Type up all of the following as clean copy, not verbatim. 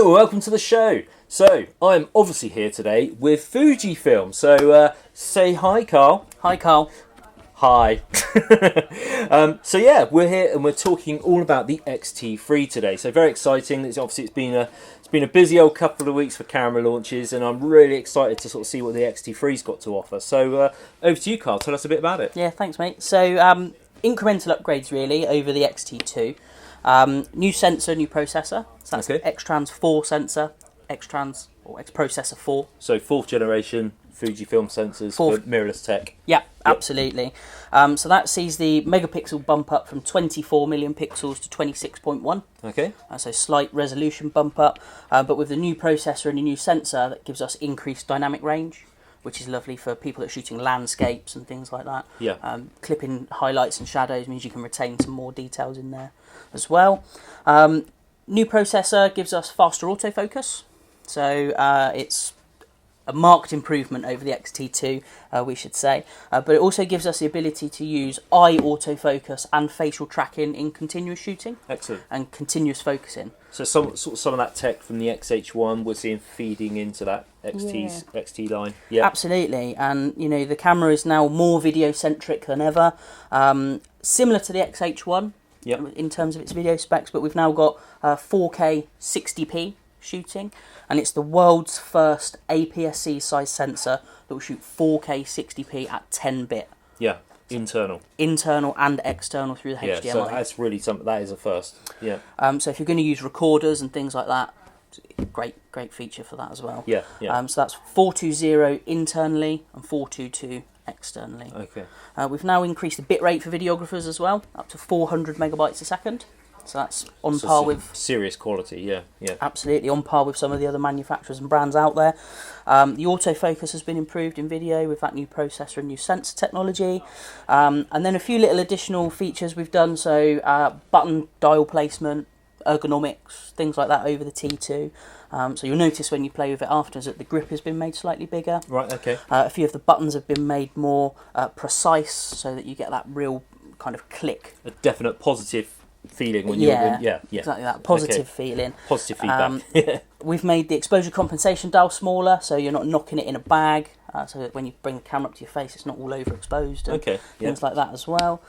Hello, welcome to the show. So, I'm obviously here today with Fujifilm. So, say hi, Carl. Hi, Carl. Hi. So yeah, we're here and we're talking all about the X-T3 today. So very exciting. It's been a busy old couple of weeks for camera launches, and I'm really excited to sort of see what the X-T3's got to offer. So over to you, Carl. Tell us a bit about it. Yeah, thanks, mate. So incremental upgrades really over the X-T2. New sensor, new processor. So that's X-Trans 4 sensor, X-Trans or X-Processor 4. So 4th generation Fujifilm sensors for mirrorless tech. Yeah, absolutely. So that sees the megapixel bump up from 24 million pixels to 26.1. Okay. So slight resolution bump up, but with the new processor and a new sensor, that gives us increased dynamic range, which is lovely for people that are shooting landscapes and things like that. Yeah. Clipping highlights and shadows means you can retain some more details in there as well. New processor gives us faster autofocus, so it's a marked improvement over the X-T2, we should say. But it also gives us the ability to use eye autofocus and facial tracking in continuous shooting. Excellent. And continuous focusing. So some of that tech from the X-H1 we're seeing feeding into that XT line. Yeah. Absolutely. And, you know, the camera is now more video-centric than ever. Similar to the X-H1 in terms of its video specs, but we've now got 4K 60p shooting, and it's the world's first APS-C size sensor that will shoot 4K 60p at 10-bit. Yeah, internal and external through the HDMI. Yeah, so that's really something. That is a first. Yeah. So if you're going to use recorders and things like that, great feature for that as well. Yeah. Yeah. So that's 420 internally and 422 externally. Okay. We've now increased the bitrate for videographers as well, up to 400 megabytes a second. So that's on par with serious quality, yeah. Absolutely, on par with some of the other manufacturers and brands out there. The autofocus has been improved in video with that new processor and new sensor technology. And then a few little additional features we've done, so button dial placement, ergonomics, things like that over the T2. So you'll notice when you play with it afterwards that the grip has been made slightly bigger. Right, okay. A few of the buttons have been made more precise so that you get that real kind of click. A definite positive feeling when exactly that positive feeling, positive feedback. We've made the exposure compensation dial smaller, so you're not knocking it in a bag, so that when you bring the camera up to your face it's not all overexposed and things like that as well.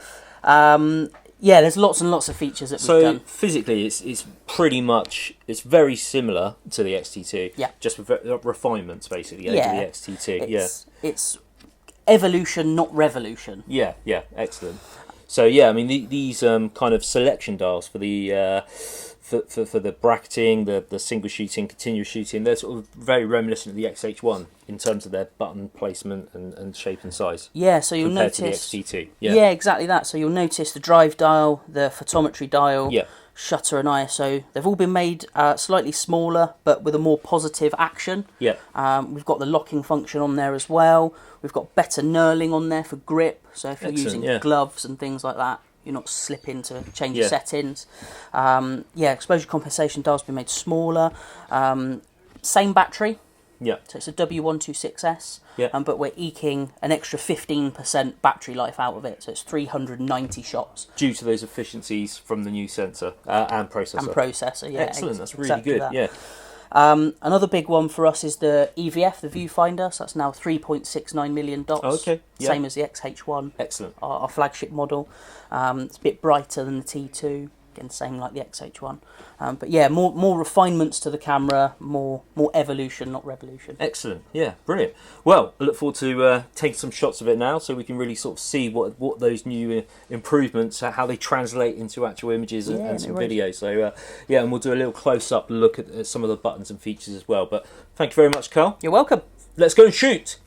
There's lots and lots of features that we've done. So physically it's pretty much, it's very similar to the X-T2, just with refinements basically over the X-T2. It's evolution, not revolution. Yeah, excellent. So yeah, I mean these kind of selection dials for the for the bracketing, the single shooting, continuous shooting, they're sort of very reminiscent of the X-H1 in terms of their button placement and shape and size. Yeah, so you'll notice to the X-T2. Yeah, exactly that. So you'll notice the drive dial, the photometry dial, shutter and ISO. They've all been made slightly smaller, but with a more positive action. Yeah. We've got the locking function on there as well. We've got better knurling on there for grip. So if you're using gloves and things like that, you're not slipping to change your settings. Exposure compensation dial's been made smaller. Same battery. Yeah. So it's a W126S. Yeah. But we're eking an extra 15% battery life out of it. So it's 390 shots. Due to those efficiencies from the new sensor and processor. Yeah. Excellent. That's really good. That. Yeah. Another big one for us is the EVF, the viewfinder. So that's now 3.69 million dots. Oh, okay. Yeah. Same as the X-H1. Excellent. Our flagship model. It's a bit brighter than the T2. Again, same like the X-H1. But yeah, more refinements to the camera, more evolution, not revolution. Excellent. Yeah, brilliant. Well, I look forward to taking some shots of it now, so we can really sort of see what those new improvements, how they translate into actual images and some videos. So and we'll do a little close-up look at some of the buttons and features as well. But thank you very much, Carl. You're welcome. Let's go and shoot.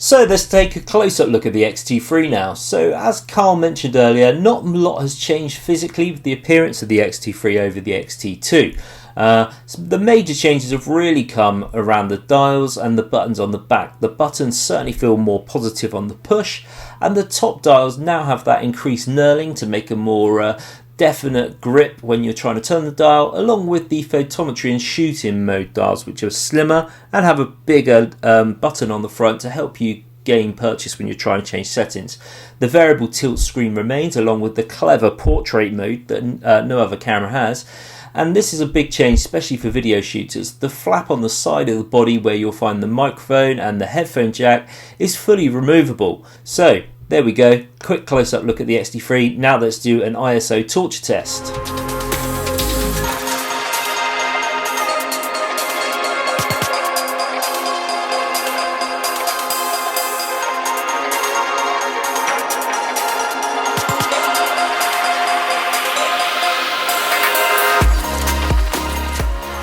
So let's take a close-up look at the X-T3 now. So as Carl mentioned earlier, not a lot has changed physically with the appearance of the X-T3 over the X-T2. The major changes have really come around the dials and the buttons on the back. The buttons certainly feel more positive on the push, and the top dials now have that increased knurling to make a more definite grip when you're trying to turn the dial, along with the photometry and shooting mode dials, which are slimmer and have a bigger button on the front to help you gain purchase when you're trying to change settings. The variable tilt screen remains, along with the clever portrait mode that no other camera has. And this is a big change, especially for video shooters. The flap on the side of the body where you'll find the microphone and the headphone jack is fully removable. So there we go, quick close-up look at the X-T3. Now let's do an ISO torture test.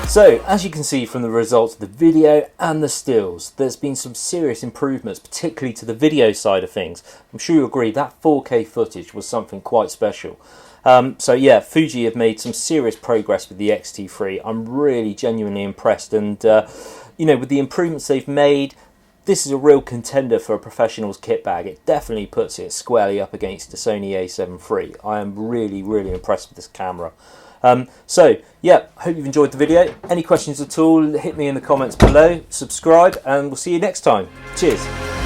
So, as you can see from the results of the video and the stills, there's been some serious improvements, particularly to the video side of things. I'm sure you'll agree that 4K footage was something quite special. So yeah, Fuji have made some serious progress with the X-T3. I'm really genuinely impressed, and you know, with the improvements they've made, this is a real contender for a professional's kit bag. It definitely puts it squarely up against the Sony a7 III. I am really, really impressed with this camera. So yeah, hope you've enjoyed the video. Any questions at all, hit me in the comments below, subscribe, and we'll see you next time. Cheers.